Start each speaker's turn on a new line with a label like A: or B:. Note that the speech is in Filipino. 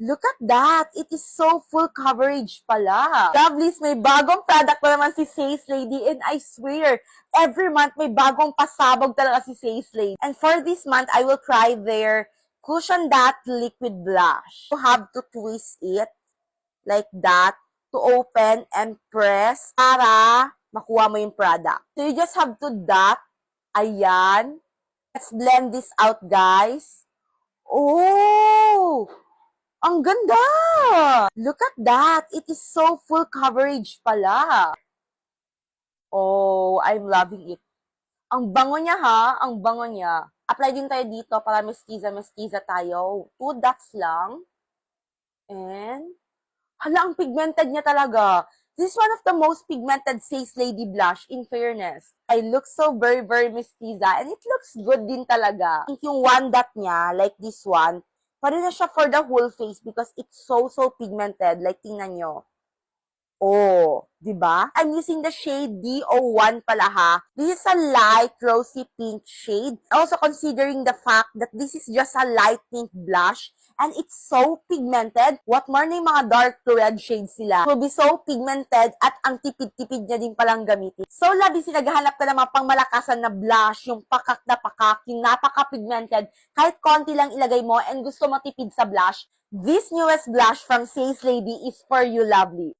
A: Look at that! It is so full coverage pala. Lovelies, may bagong product pa naman si Says Lady and I swear, every month may bagong pasabog talaga si Says Lady. And for this month, I will try their Cushion That Liquid Blush. You have to twist it like that to open and press para makuha mo yung product. So you just have to dot. Ayan. Let's blend this out, guys. Oh! Ang ganda! Look at that! It is so full coverage pala. Oh, I'm loving it. Ang bango niya ha, ang bango niya. Apply din tayo dito para mestiza tayo. 2 dots lang. And, hala, ang pigmented niya talaga. This is one of the most pigmented Says Lady blush, in fairness. I look so very, very mestiza and it looks good din talaga. I think yung 1 dot niya, like this one, pwede na siya for the whole face because it's so pigmented. Like, tingnan nyo. Oh, di ba? I'm using the shade D01 pala ha. This is a light rosy pink shade. Also considering the fact that this is just a light pink blush and it's so pigmented. What more na yung mga dark to red shades sila. It will be so pigmented at ang tipid-tipid niya din palang gamitin. So, labi naghahanap ka ng mga pangmalakasan na blush, yung pakak na pakak, yung napaka-pigmented. Kahit konti lang ilagay mo and gusto matipid sa blush, this newest blush from Says Lady is for you, lovely.